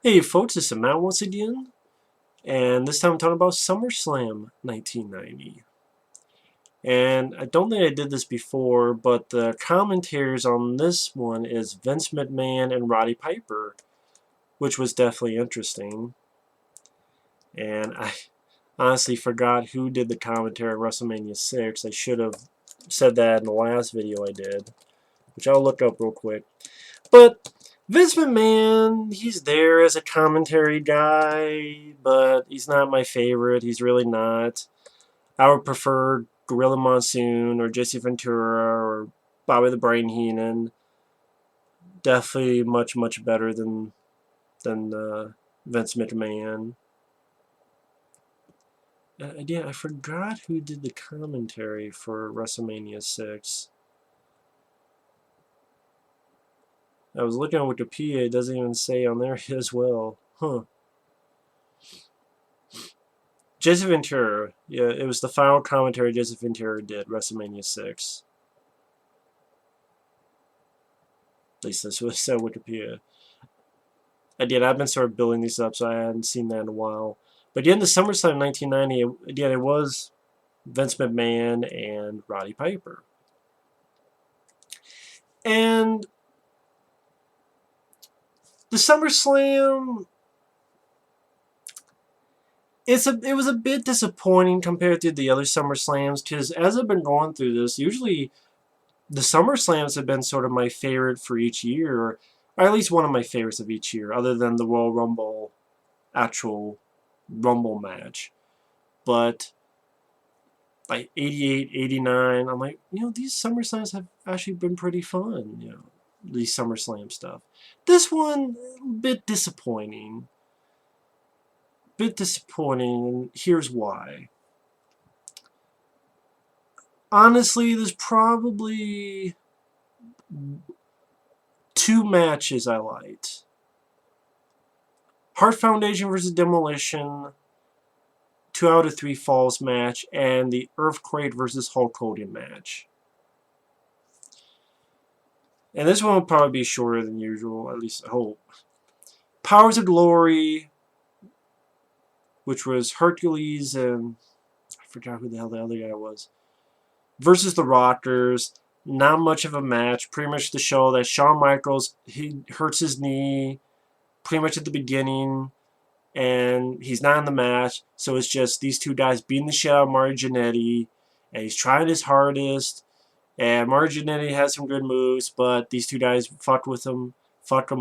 Hey folks, it's Matt once again, and this time I'm talking about SummerSlam 1990. And I don't think I did this before, but the commentators on this one is Vince McMahon and Roddy Piper, which was definitely interesting. And I honestly forgot who did the commentary on WrestleMania 6. I should have said that in the last video I did, which I'll look up real quick. But Vince McMahon, he's there as a commentary guy, but he's not my favorite. He's really not. I would prefer Gorilla Monsoon or Jesse Ventura or Bobby the Brain Heenan. Definitely much better than Vince McMahon. Yeah, I forgot who did the commentary for WrestleMania 6. I was looking on Wikipedia, it doesn't even say on there as well. Huh. Jesse Ventura. Yeah, it was the final commentary Jesse Ventura did, WrestleMania 6. At least this was said Wikipedia. I've been sort of building these up, so I hadn't seen that in a while. But yeah, in the SummerSlam 1990, again, it was Vince McMahon and Roddy Piper. And the SummerSlam, it was a bit disappointing compared to the other SummerSlams, because as I've been going through this, usually the SummerSlams have been sort of my favorite for each year, or at least one of my favorites of each year, other than the Royal Rumble, actual Rumble match. But like 88, 89, I'm like, these SummerSlams have actually been pretty fun, these SummerSlam stuff. This one, a bit disappointing. And here's why. Honestly, there's probably two matches I liked. Hart Foundation versus Demolition, 2 out of 3 falls match, and the Earthquake versus Hulk Hogan match. And this one will probably be shorter than usual, at least I hope. Powers of Glory, which was Hercules and I forgot who the hell the other guy was, versus the Rockers. Not much of a match. Pretty much to show that Shawn Michaels, he hurts his knee pretty much at the beginning, and he's not in the match. So it's just these two guys beating the shit out of Mario Jannetty, and he's trying his hardest. And Mario Jannetty has some good moves, but these two guys fuck him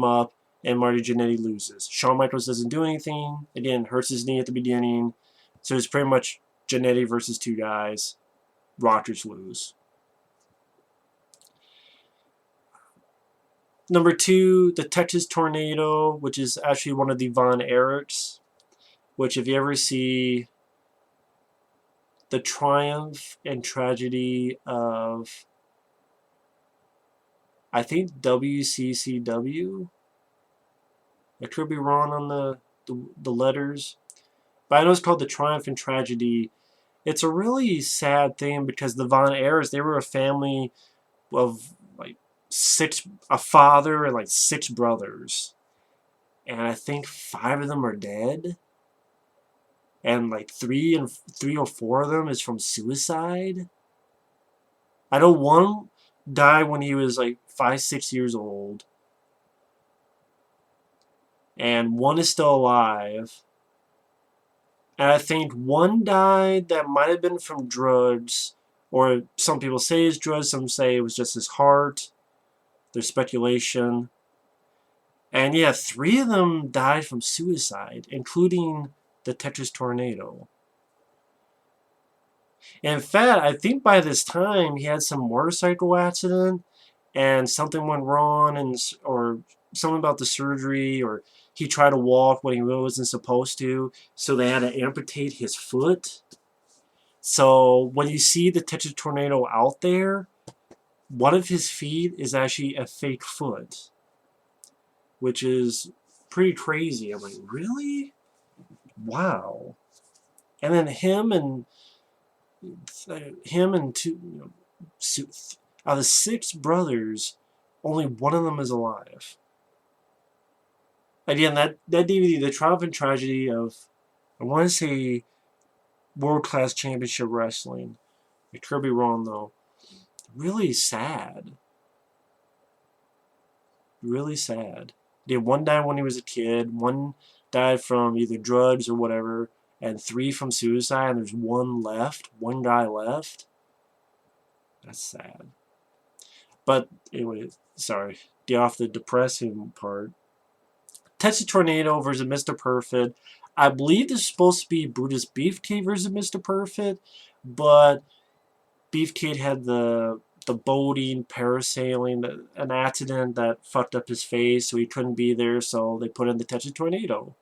up, and Mario Jannetty loses. Shawn Michaels doesn't do anything. Again, hurts his knee at the beginning. So it's pretty much Jannetty versus two guys. Rockers lose. Number 2, the Texas Tornado, which is actually one of the Von Erichs, which if you ever see the triumph and tragedy of, I think, WCCW. I could be wrong on the letters, but I know it's called the Triumph and Tragedy. It's a really sad thing because the Von Erichs, they were a family of like a father and like 6 brothers, and I think 5 of them are dead, and like 3 or 4 of them is from suicide. I know one died when he was like 5, 6 years old, and one is still alive. And I think one died that might have been from drugs, or some people say it's drugs, some say it was just his heart. There's speculation. And yeah, 3 of them died from suicide, including the Texas Tornado. And in fact, I think by this time he had some motorcycle accident, and something went wrong, or something about the surgery, or he tried to walk when he really wasn't supposed to, so they had to amputate his foot. So when you see the Texas Tornado out there, one of his feet is actually a fake foot, which is pretty crazy. I'm like, really? Wow. And then him and two, out of the 6 brothers, only one of them is alive. Again, that DVD, The Triumph and Tragedy of, I want to say, World Class Championship Wrestling. I could be wrong, though. Really sad. Really sad. He had one died when he was a kid, one died from either drugs or whatever, and 3 from suicide, and there's one left. One guy left. That's sad. But anyway, sorry. Get off the depressing part. Texas Tornado versus Mr. Perfect. I believe this is supposed to be Brutus Beefcake versus Mr. Perfect, but Beefcake had the boating, parasailing, an accident that fucked up his face, so he couldn't be there, so they put in the Texas Tornado.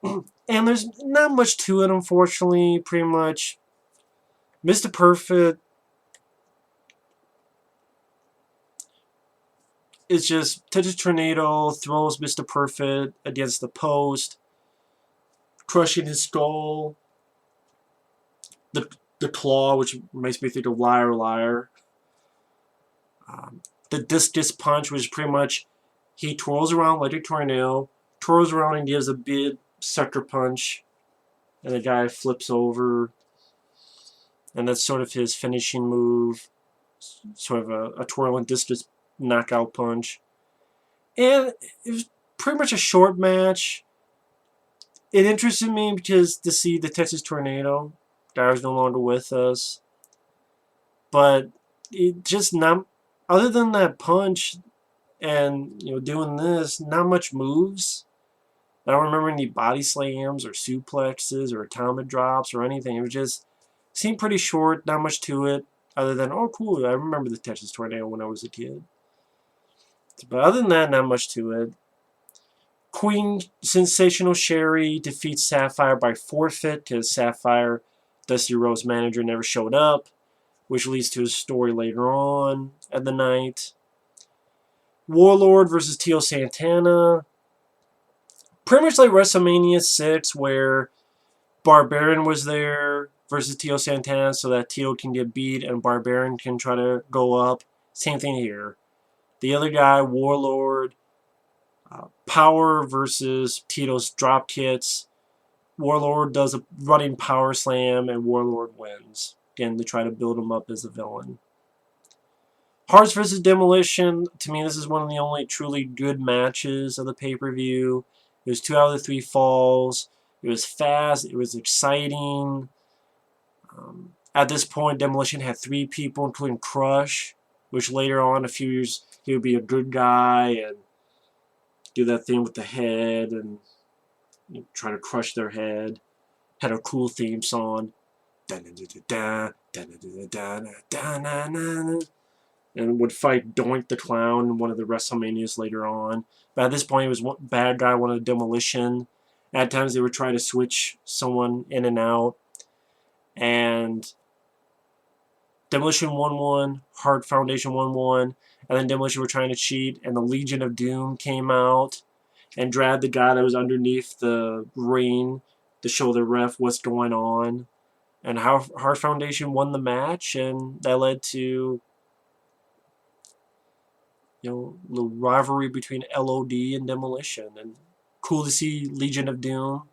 And there's not much to it, unfortunately. Pretty much, Mr. Perfect is just Texas Tornado throws Mr. Perfect against the post, crushing his skull. The claw, which makes me think of Liar Liar. The discus punch, which pretty much he twirls around like a tornado, twirls around and gives a big sucker punch, and the guy flips over. And that's sort of his finishing move, sort of a twirling discus knockout punch. And it was pretty much a short match. It interested me because to see the Texas Tornado, guy was no longer with us. But it just not, other than that punch and doing this, not much moves. I don't remember any body slams or suplexes or atomic drops or anything. It was just seemed pretty short, not much to it, other than, oh cool, I remember the Texas Tornado when I was a kid. But other than that, not much to it. Queen Sensational Sherry defeats Sapphire by forfeit because Sapphire, Dusty Rhodes' manager, never showed up, which leads to a story later on at the night. Warlord versus Tio Santana. Pretty much like WrestleMania 6, where Barbarian was there versus Tio Santana so that Tio can get beat and Barbarian can try to go up. Same thing here. The other guy, Warlord, Power versus Tito's drop kits. Warlord does a running power slam and Warlord wins. Again, to try to build him up as a villain. Hearts versus Demolition. To me, this is one of the only truly good matches of the pay-per-view. It was 2 out of the 3 falls. It was fast. It was exciting. At this point, Demolition had 3 people, including Crush, which later on, a few years, he would be a good guy and do that thing with the head and try to crush their head. Had a cool theme song. And would fight Doink the Clown in one of the WrestleManias later on. But at this point, he was one bad guy, one of the Demolition. At times, they would try to switch someone in and out. And Demolition won one, Hart Foundation won one, and then Demolition were trying to cheat, and the Legion of Doom came out and dragged the guy that was underneath the ring to show the ref what's going on. And Hart Foundation won the match, and that led to the rivalry between LOD and Demolition. And cool to see Legion of Doom.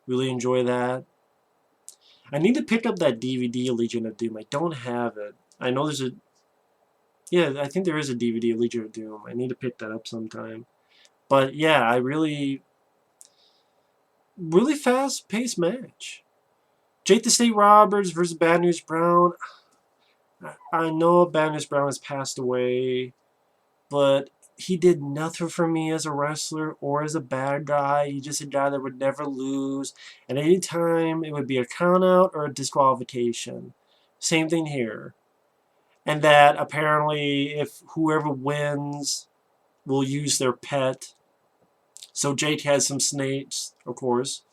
Really enjoy that. I need to pick up that DVD of Legion of Doom. I don't have it. I know there's a... Yeah, I think there is a DVD of Legion of Doom. I need to pick that up sometime. But yeah, I really fast-paced match. Jake the Snake Roberts versus Bad News Brown. I know Bad News Brown has passed away, but he did nothing for me as a wrestler or as a bad guy. He's just a guy that would never lose. And any time it would be a countout or a disqualification. Same thing here. And that apparently if whoever wins will use their pet. So Jake has some snakes, of course.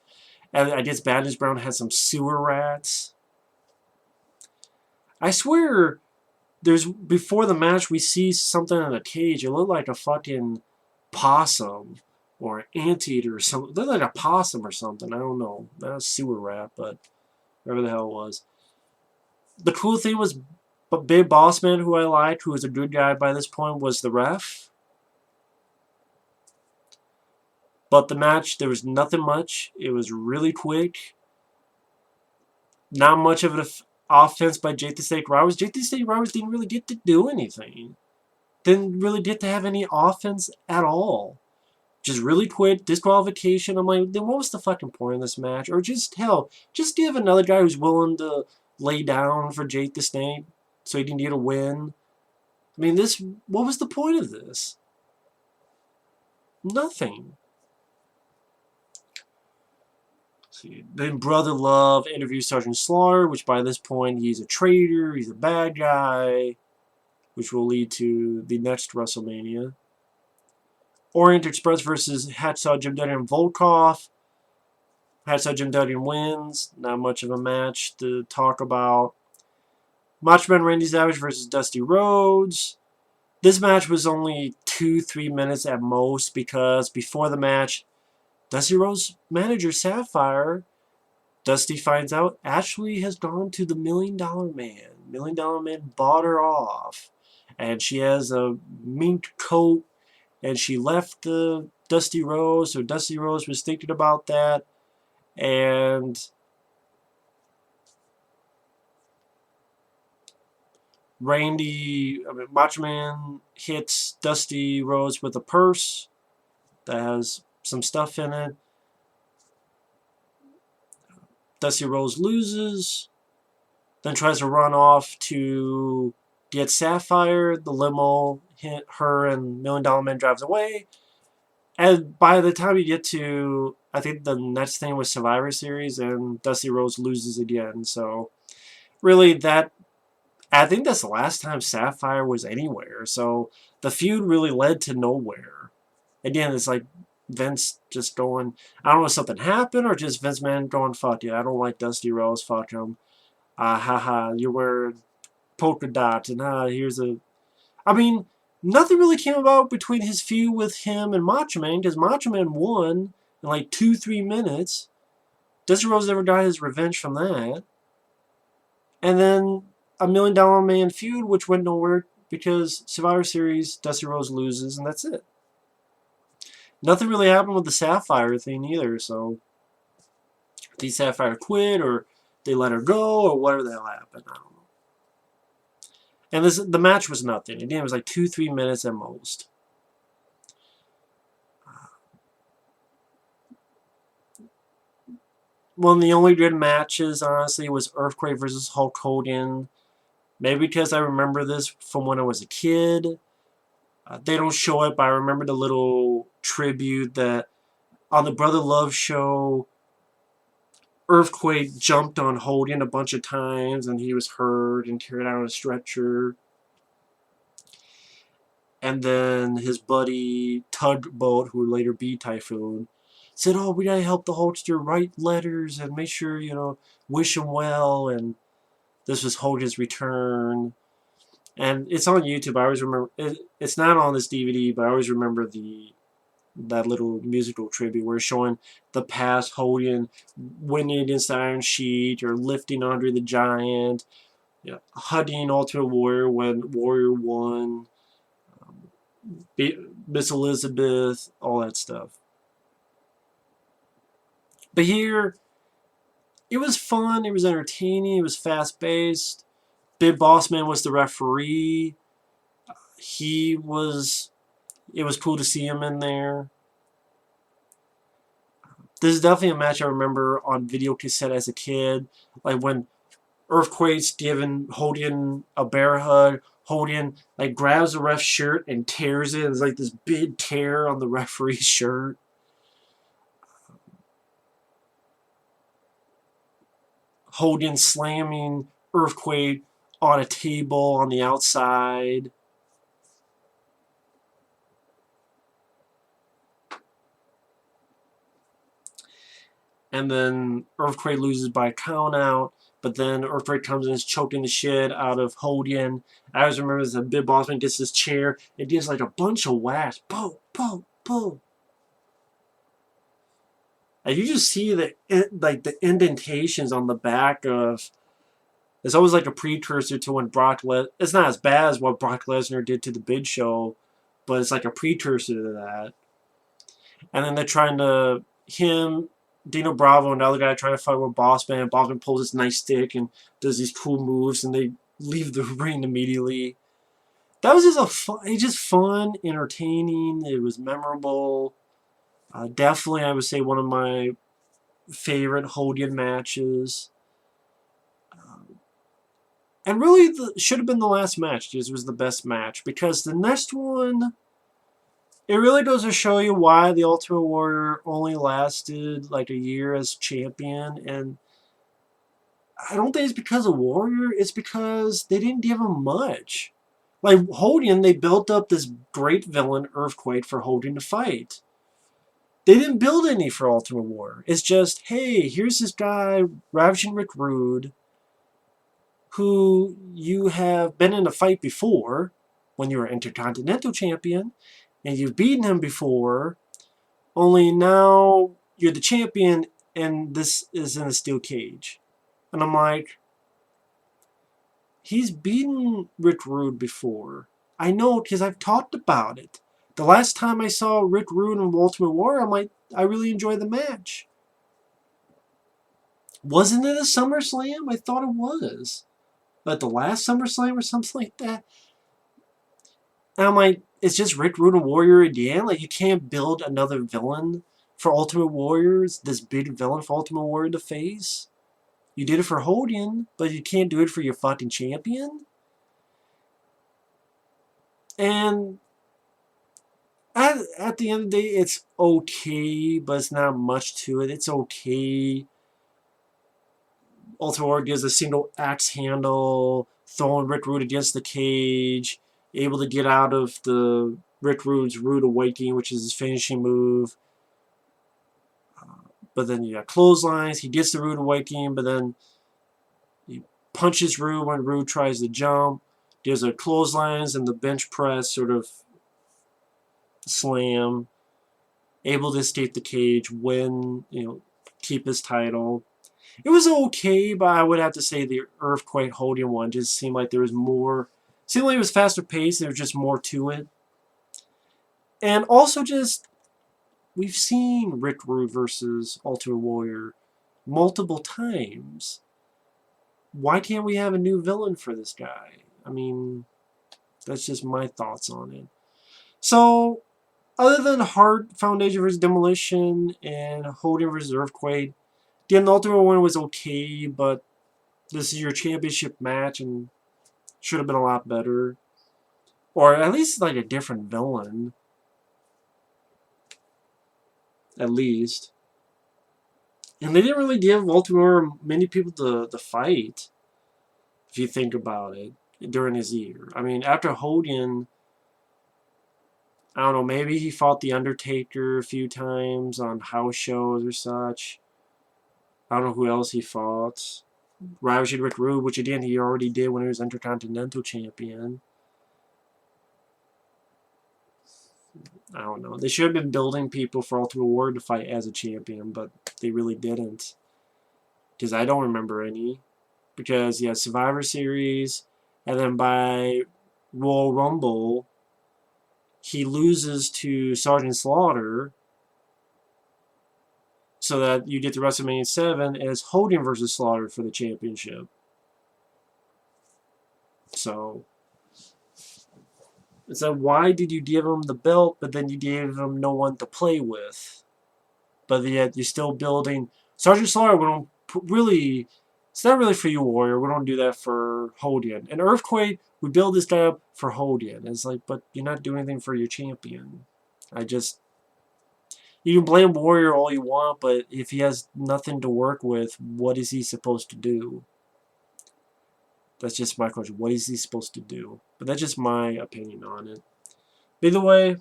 And I guess Bad News Brown has some sewer rats. I swear, before the match we see something in a cage. It looked like a fucking possum or an anteater or something. It looked like a possum or something. I don't know. Not a sewer rat, but whatever the hell it was. The cool thing was, Big Boss Man, who I liked, who was a good guy by this point, was the ref. But the match, there was nothing much. It was really quick. Not much of an offense by Jake the Snake Roberts. Jake the Snake Roberts didn't really get to do anything. Didn't really get to have any offense at all. Just really quick disqualification. I'm like, then what was the fucking point of this match? Or just, hell, just give another guy who's willing to lay down for Jake the Snake so he can get a win. I mean, what was the point of this? Nothing. See, then Brother Love interviews Sergeant Slaughter, which by this point he's a traitor, he's a bad guy, which will lead to the next WrestleMania. Orient Express versus Hacksaw Jim Duggan and Volkov. Hacksaw Jim Duggan wins. Not much of a match to talk about. Macho Man Randy Savage versus Dusty Rhodes. This match was only 2-3 minutes at most because before the match, Dusty Rhodes' manager, Sapphire, Dusty finds out, actually has gone to the $1 Million Man. $1 Million Man bought her off. And she has a mink coat. And she left Dusty Rhodes. So Dusty Rhodes was thinking about that. And Macho Man hits Dusty Rhodes with a purse that has some stuff in it. Dusty Rhodes loses, then tries to run off to get Sapphire. The limo hit her and $1 Million Man drives away. And by the time you get to, I think the next thing was Survivor Series, and Dusty Rhodes loses again. So really I think that's the last time Sapphire was anywhere. So the feud really led to nowhere. Again, it's like Vince just going, I don't know if something happened or just Vince Man going, fuck you, I don't like Dusty Rhodes, fuck him. Haha, you're wearing polka dots and here's a... I mean, nothing really came about between his feud with him and Macho Man because Macho Man won in like 2-3 minutes. Dusty Rhodes never got his revenge from that. And then a $1 Million Man feud, which went nowhere because Survivor Series, Dusty Rhodes loses, and that's it. Nothing really happened with the Sapphire thing either, so I think Sapphire quit, or they let her go, or whatever the hell happened, I don't know. And the match was nothing. Again, it was like 2-3 minutes at most. One of the only good matches, honestly, was Earthquake versus Hulk Hogan. Maybe because I remember this from when I was a kid. They don't show it, but I remember the little tribute that on the Brother Love show, Earthquake jumped on Hogan a bunch of times and he was hurt and carried out on a stretcher. And then his buddy Tugboat, who would later be Typhoon, said, oh, we gotta help the Hulkster write letters and make sure, wish him well. And this was Hogan's return. And it's on YouTube. I always remember, it's not on this DVD, but I always remember that little musical tribute where it's showing the past Hogan winning against the Iron Sheik or lifting Andre the Giant, hugging Ultimate Warrior when Warrior won, Miss Elizabeth, all that stuff. But here, it was fun, it was entertaining, it was fast-paced. Big Boss Man was the referee. It was cool to see him in there. This is definitely a match I remember on video cassette as a kid. Like when Earthquake's giving Hogan a bear hug. Hogan grabs the ref's shirt and tears it. It's like this big tear on the referee's shirt. Hogan slamming Earthquake on a table on the outside. And then Earthquake loses by a countout. But then Earthquake comes in and is choking the shit out of Hogan. I always remember as a Big Boss Man gets this chair. It gives like a bunch of whacks. Boom, boom, boom. And you just see the indentations on the back of... It's always like a precursor to when Brock Lesnar... It's not as bad as what Brock Lesnar did to the Big Show, but it's like a precursor to that. And then they're trying to, Dino Bravo and the other guy trying to fight with Bossman. Bossman pulls his nice stick and does these cool moves, and they leave the ring immediately. That was just fun, entertaining. It was memorable. Definitely, I would say one of my favorite Hogan matches. And really, should have been the last match. This was the best match because the next one, it really goes to show you why the Ultimate Warrior only lasted like a year as champion. And I don't think it's because of Warrior. It's because they didn't give him much. Like Hogan, they built up this great villain, Earthquake, for Hogan to fight. They didn't build any for Ultimate Warrior. It's just, hey, here's this guy, Ravishing Rick Rude, who you have been in a fight before when you were Intercontinental Champion, and you've beaten him before, only now you're the champion and this is in a steel cage. And I'm like, he's beaten Rick Rude before. I know because I've talked about it. The last time I saw Rick Rude and Ultimate Warrior, I'm like, I really enjoyed the match. Wasn't it a SummerSlam? I thought it was. Like the last SummerSlam or something like that. And I'm like, it's just Rick Rude and Warrior again? Like, you can't build another villain for Ultimate Warriors, this big villain for Ultimate Warrior to face? You did it for Hogan, but you can't do it for your fucking champion? And at the end of the day, it's okay, but it's not much to it. It's okay. Ultimate Warrior gives a single axe handle, throwing Rick Rude against the cage, able to get out of the Rick Rude's Rude Awakening, which is his finishing move. But then you got clotheslines. He gets the Rude Awakening, but then he punches Rude when Rude tries to jump. There's a clotheslines and the bench press sort of slam. Able to escape the cage, win, keep his title. It was okay, but I would have to say the Earthquake Hogan one just seemed like there was more. Seemed like it was faster paced. There was just more to it. And also just, we've seen Rick Rude versus Ultimate Warrior multiple times. Why can't we have a new villain for this guy? I mean, that's just my thoughts on it. So, other than Hart Foundation versus Demolition and Hogan versus Earthquake, the Ultimate one was okay, but this is your championship match and should have been a lot better. Or at least like a different villain. At least. And they didn't really give Ultimate Warrior many people to fight, if you think about it, during his year. I mean, after Hogan, I don't know, maybe he fought The Undertaker a few times on house shows or such. I don't know who else he fought. Ravishing Rick Rude, which again he already did when he was Intercontinental Champion. I don't know. They should have been building people for Ultimate Warrior to fight as a champion, but they really didn't. Because I don't remember any. Because, yeah, Survivor Series, and then by Royal Rumble, he loses to Sergeant Slaughter, so that you get to WrestleMania 7 as Hogan versus Slaughter for the championship. So, it's like, why did you give him the belt, but then you gave him no one to play with? But yet, you're still building. Sergeant Slaughter, we don't really. It's not really for you, Warrior. We don't do that for Hogan. And Earthquake, we build this guy up for Hogan. It's like, but you're not doing anything for your champion. You can blame Warrior all you want, but if he has nothing to work with, what is he supposed to do? That's just my question. What is he supposed to do? But that's just my opinion on it. Either way,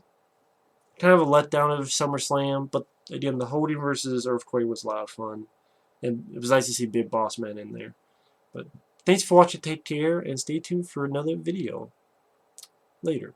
kind of a letdown of SummerSlam, but again, the Hogan versus Earthquake was a lot of fun. And it was nice to see Big Boss Man in there. But thanks for watching. Take care, and stay tuned for another video. Later.